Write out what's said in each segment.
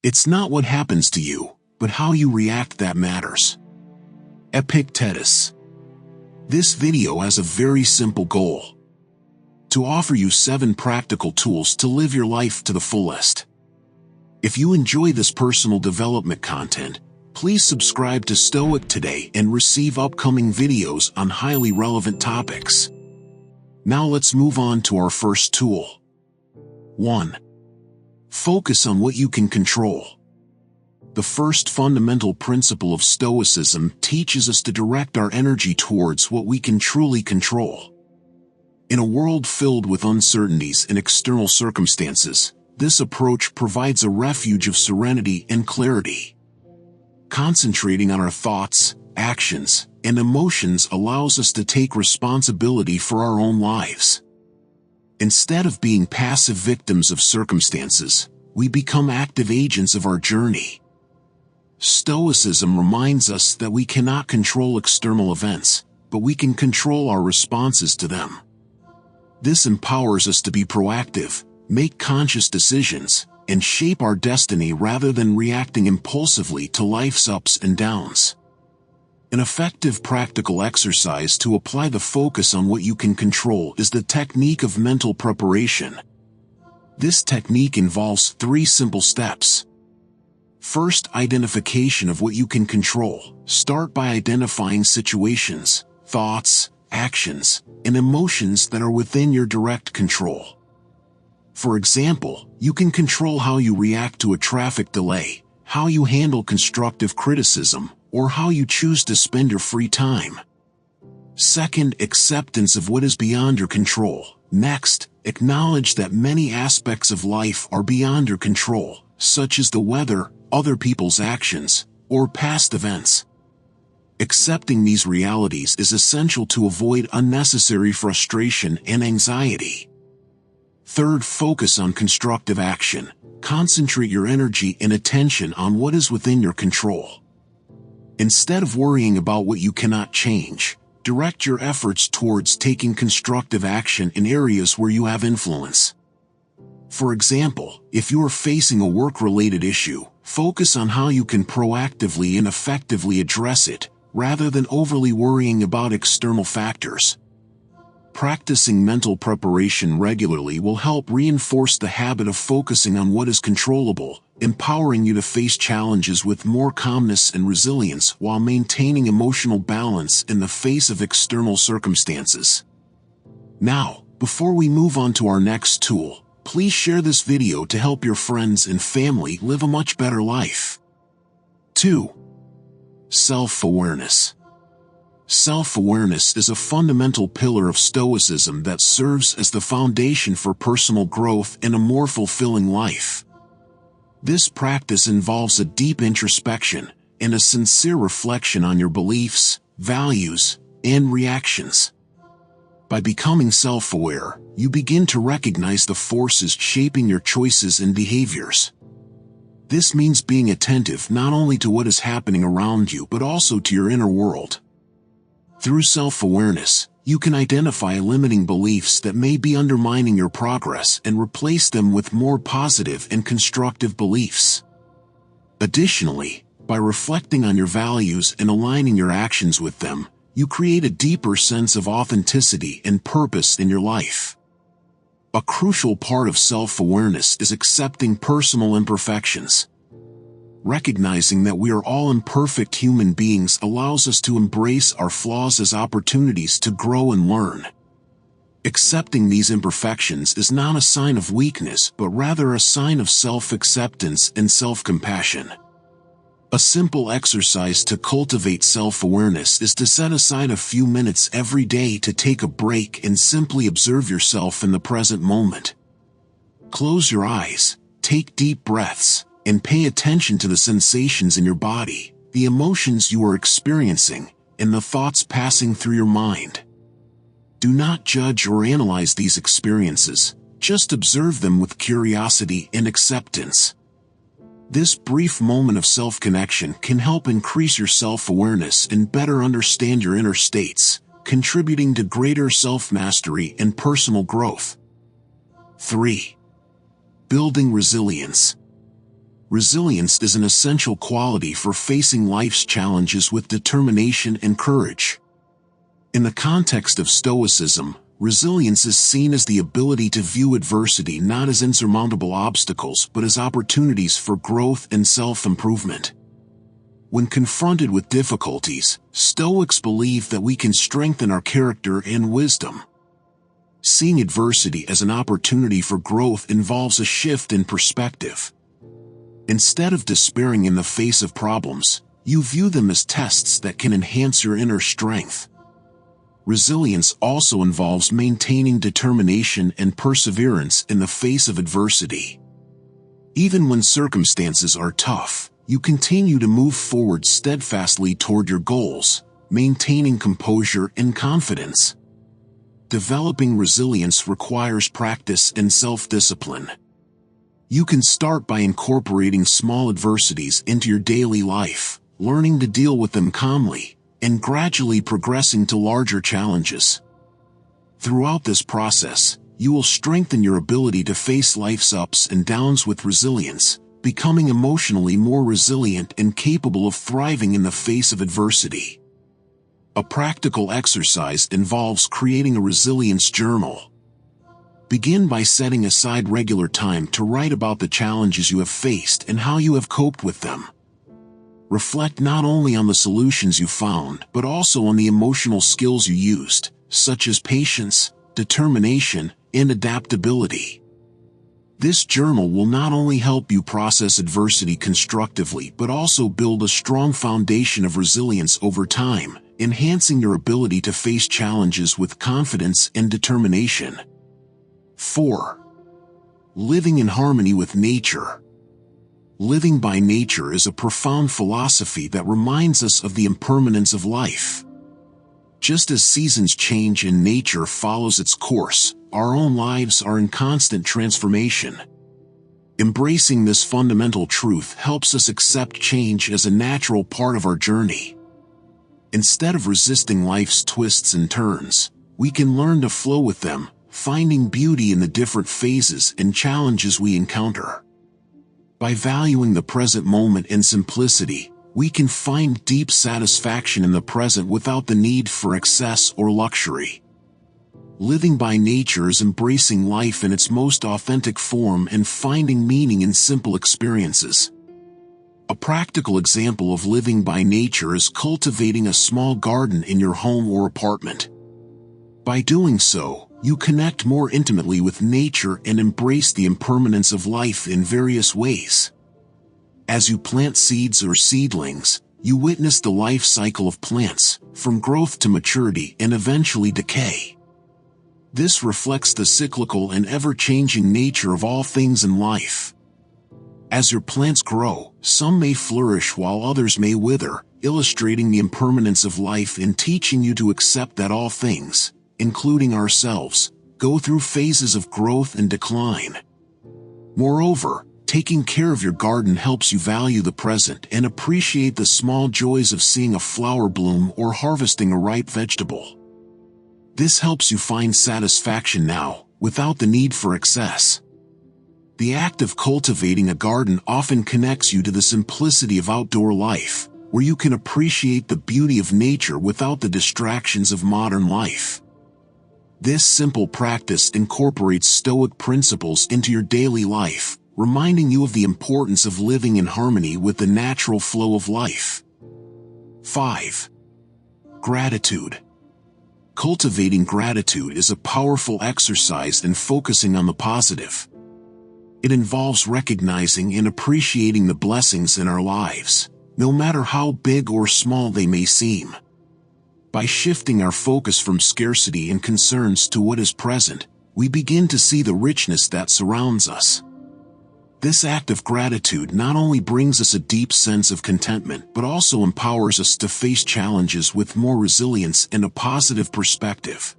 It's not what happens to you, but how you react that matters. Epictetus. This video has a very simple goal: to offer you 7 practical tools to live your life to the fullest. If you enjoy this personal development content, please subscribe to Stoic today and receive upcoming videos on highly relevant topics. Now let's move on to our first tool. 1. Focus on what you can control. The first fundamental principle of Stoicism teaches us to direct our energy towards what we can truly control. In a world filled with uncertainties and external circumstances, this approach provides a refuge of serenity and clarity. Concentrating on our thoughts, actions, and emotions allows us to take responsibility for our own lives. Instead of being passive victims of circumstances, we become active agents of our journey. Stoicism reminds us that we cannot control external events, but we can control our responses to them. This empowers us to be proactive, make conscious decisions, and shape our destiny rather than reacting impulsively to life's ups and downs. An effective practical exercise to apply the focus on what you can control is the technique of mental preparation. This technique involves 3 simple steps. First, identification of what you can control. Start by identifying situations, thoughts, actions, and emotions that are within your direct control. For example, you can control how you react to a traffic delay, how you handle constructive criticism, or how you choose to spend your free time. Second, acceptance of what is beyond your control. Next, acknowledge that many aspects of life are beyond your control, such as the weather, other people's actions, or past events. Accepting these realities is essential to avoid unnecessary frustration and anxiety. Third, focus on constructive action. Concentrate your energy and attention on what is within your control. Instead of worrying about what you cannot change, direct your efforts towards taking constructive action in areas where you have influence. For example, if you are facing a work-related issue, focus on how you can proactively and effectively address it, rather than overly worrying about external factors. Practicing mental preparation regularly will help reinforce the habit of focusing on what is controllable, empowering you to face challenges with more calmness and resilience while maintaining emotional balance in the face of external circumstances. Now, before we move on to our next tool, please share this video to help your friends and family live a much better life. 2. Self-awareness. Self-awareness is a fundamental pillar of Stoicism that serves as the foundation for personal growth and a more fulfilling life. This practice involves a deep introspection and a sincere reflection on your beliefs, values, and reactions. By becoming self-aware, you begin to recognize the forces shaping your choices and behaviors. This means being attentive not only to what is happening around you but also to your inner world. Through self-awareness, you can identify limiting beliefs that may be undermining your progress and replace them with more positive and constructive beliefs. Additionally, by reflecting on your values and aligning your actions with them, you create a deeper sense of authenticity and purpose in your life. A crucial part of self-awareness is accepting personal imperfections. Recognizing that we are all imperfect human beings allows us to embrace our flaws as opportunities to grow and learn. Accepting these imperfections is not a sign of weakness but rather a sign of self-acceptance and self-compassion. A simple exercise to cultivate self-awareness is to set aside a few minutes every day to take a break and simply observe yourself in the present moment. Close your eyes, take deep breaths, and pay attention to the sensations in your body, the emotions you are experiencing, and the thoughts passing through your mind. Do not judge or analyze these experiences, just observe them with curiosity and acceptance. This brief moment of self-connection can help increase your self-awareness and better understand your inner states, contributing to greater self-mastery and personal growth. 3. Building resilience. Resilience is an essential quality for facing life's challenges with determination and courage. In the context of Stoicism, resilience is seen as the ability to view adversity not as insurmountable obstacles but as opportunities for growth and self-improvement. When confronted with difficulties, Stoics believe that we can strengthen our character and wisdom. Seeing adversity as an opportunity for growth involves a shift in perspective. Instead of despairing in the face of problems, you view them as tests that can enhance your inner strength. Resilience also involves maintaining determination and perseverance in the face of adversity. Even when circumstances are tough, you continue to move forward steadfastly toward your goals, maintaining composure and confidence. Developing resilience requires practice and self-discipline. You can start by incorporating small adversities into your daily life, learning to deal with them calmly, and gradually progressing to larger challenges. Throughout this process, you will strengthen your ability to face life's ups and downs with resilience, becoming emotionally more resilient and capable of thriving in the face of adversity. A practical exercise involves creating a resilience journal. Begin by setting aside regular time to write about the challenges you have faced and how you have coped with them. Reflect not only on the solutions you found, but also on the emotional skills you used, such as patience, determination, and adaptability. This journal will not only help you process adversity constructively but also build a strong foundation of resilience over time, enhancing your ability to face challenges with confidence and determination. 4. Living in harmony with nature. Living by nature is a profound philosophy that reminds us of the impermanence of life. Just as seasons change and nature follows its course, our own lives are in constant transformation. Embracing this fundamental truth helps us accept change as a natural part of our journey. Instead of resisting life's twists and turns, we can learn to flow with them, finding beauty in the different phases and challenges we encounter. By valuing the present moment and simplicity, we can find deep satisfaction in the present without the need for excess or luxury. Living by nature is embracing life in its most authentic form and finding meaning in simple experiences. A practical example of living by nature is cultivating a small garden in your home or apartment. By doing so, you connect more intimately with nature and embrace the impermanence of life in various ways. As you plant seeds or seedlings, you witness the life cycle of plants, from growth to maturity and eventually decay. This reflects the cyclical and ever-changing nature of all things in life. As your plants grow, some may flourish while others may wither, illustrating the impermanence of life and teaching you to accept that all things, including ourselves, go through phases of growth and decline. Moreover, taking care of your garden helps you value the present and appreciate the small joys of seeing a flower bloom or harvesting a ripe vegetable. This helps you find satisfaction now, without the need for excess. The act of cultivating a garden often connects you to the simplicity of outdoor life, where you can appreciate the beauty of nature without the distractions of modern life. This simple practice incorporates Stoic principles into your daily life, reminding you of the importance of living in harmony with the natural flow of life. 5. Gratitude. Cultivating gratitude is a powerful exercise in focusing on the positive. It involves recognizing and appreciating the blessings in our lives, no matter how big or small they may seem. By shifting our focus from scarcity and concerns to what is present, we begin to see the richness that surrounds us. This act of gratitude not only brings us a deep sense of contentment but also empowers us to face challenges with more resilience and a positive perspective.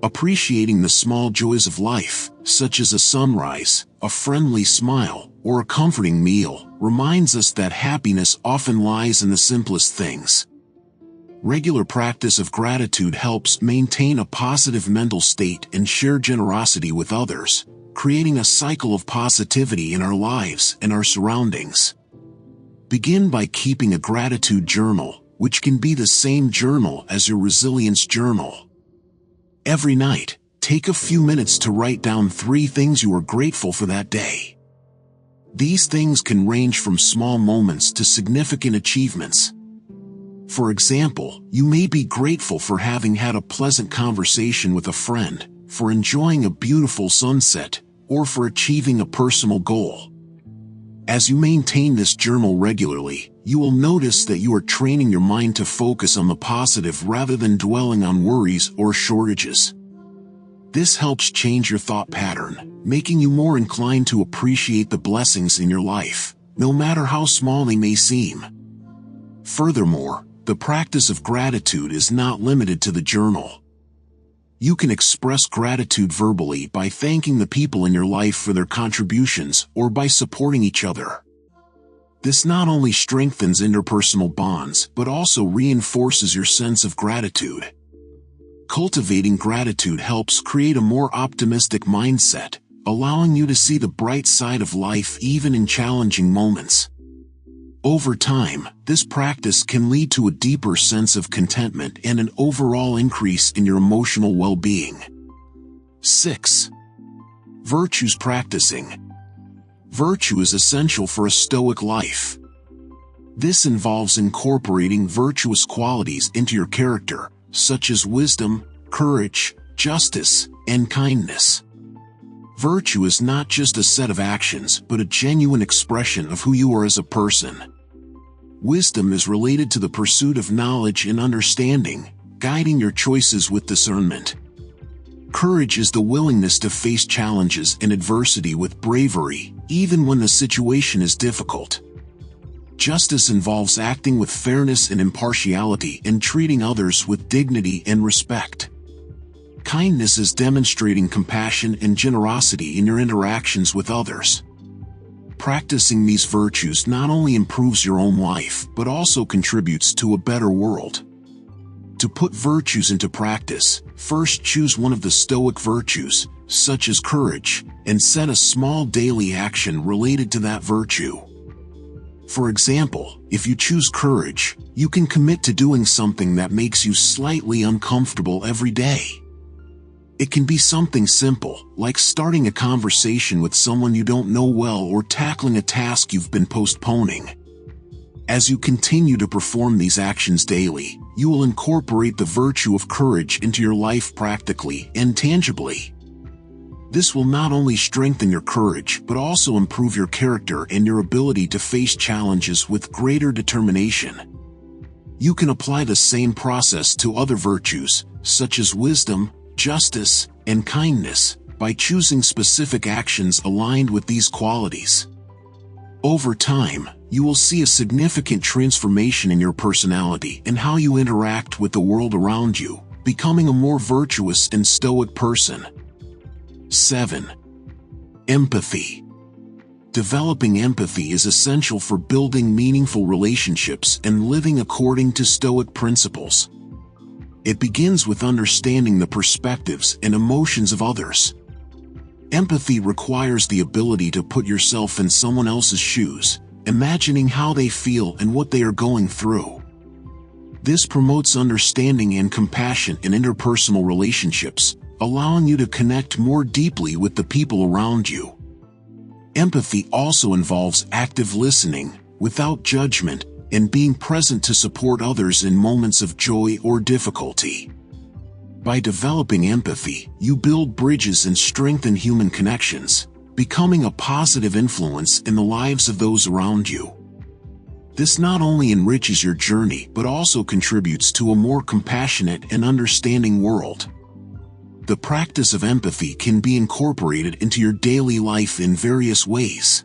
Appreciating the small joys of life, such as a sunrise, a friendly smile, or a comforting meal, reminds us that happiness often lies in the simplest things. Regular practice of gratitude helps maintain a positive mental state and share generosity with others, creating a cycle of positivity in our lives and our surroundings. Begin by keeping a gratitude journal, which can be the same journal as your resilience journal. Every night, take a few minutes to write down 3 things you are grateful for that day. These things can range from small moments to significant achievements. For example, you may be grateful for having had a pleasant conversation with a friend, for enjoying a beautiful sunset, or for achieving a personal goal. As you maintain this journal regularly, you will notice that you are training your mind to focus on the positive rather than dwelling on worries or shortages. This helps change your thought pattern, making you more inclined to appreciate the blessings in your life, no matter how small they may seem. Furthermore, the practice of gratitude is not limited to the journal. You can express gratitude verbally by thanking the people in your life for their contributions or by supporting each other. This not only strengthens interpersonal bonds but also reinforces your sense of gratitude. Cultivating gratitude helps create a more optimistic mindset, allowing you to see the bright side of life even in challenging moments. Over time, this practice can lead to a deeper sense of contentment and an overall increase in your emotional well-being. 6. Virtues practicing. Virtue is essential for a Stoic life. This involves incorporating virtuous qualities into your character, such as wisdom, courage, justice, and kindness. Virtue is not just a set of actions but a genuine expression of who you are as a person. Wisdom is related to the pursuit of knowledge and understanding, guiding your choices with discernment. Courage is the willingness to face challenges and adversity with bravery, even when the situation is difficult. Justice involves acting with fairness and impartiality and treating others with dignity and respect. Kindness is demonstrating compassion and generosity in your interactions with others. Practicing these virtues not only improves your own life but also contributes to a better world. To put virtues into practice, first choose one of the Stoic virtues, such as courage, and set a small daily action related to that virtue. For example, if you choose courage, you can commit to doing something that makes you slightly uncomfortable every day. It can be something simple, like starting a conversation with someone you don't know well or tackling a task you've been postponing. As you continue to perform these actions daily, you will incorporate the virtue of courage into your life practically and tangibly. This will not only strengthen your courage but also improve your character and your ability to face challenges with greater determination. You can apply the same process to other virtues, such as wisdom, justice, and kindness, by choosing specific actions aligned with these qualities. Over time, you will see a significant transformation in your personality and how you interact with the world around you, becoming a more virtuous and stoic person. 7. Empathy. Developing empathy is essential for building meaningful relationships and living according to Stoic principles. It begins with understanding the perspectives and emotions of others. Empathy requires the ability to put yourself in someone else's shoes, imagining how they feel and what they are going through. This promotes understanding and compassion in interpersonal relationships, allowing you to connect more deeply with the people around you. Empathy also involves active listening, without judgment, and being present to support others in moments of joy or difficulty. By developing empathy, you build bridges and strengthen human connections, becoming a positive influence in the lives of those around you. This not only enriches your journey but also contributes to a more compassionate and understanding world. The practice of empathy can be incorporated into your daily life in various ways.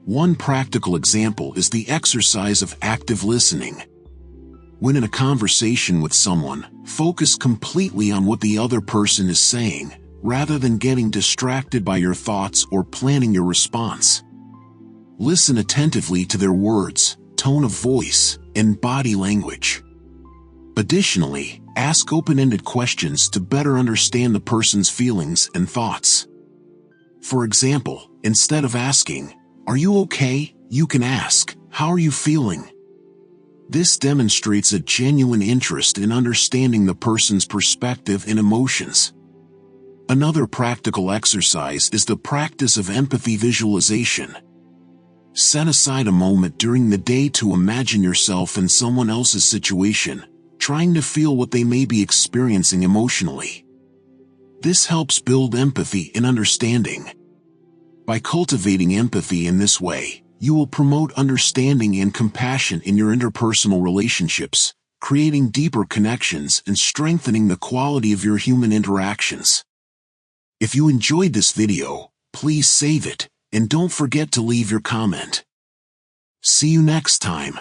One practical example is the exercise of active listening. When in a conversation with someone, focus completely on what the other person is saying, rather than getting distracted by your thoughts or planning your response. Listen attentively to their words, tone of voice, and body language. Additionally, ask open-ended questions to better understand the person's feelings and thoughts. For example, instead of asking, "Are you okay?" you can ask, "How are you feeling?" This demonstrates a genuine interest in understanding the person's perspective and emotions. Another practical exercise is the practice of empathy visualization. Set aside a moment during the day to imagine yourself in someone else's situation, trying to feel what they may be experiencing emotionally. This helps build empathy and understanding. By cultivating empathy in this way, you will promote understanding and compassion in your interpersonal relationships, creating deeper connections and strengthening the quality of your human interactions. If you enjoyed this video, please save it, and don't forget to leave your comment. See you next time.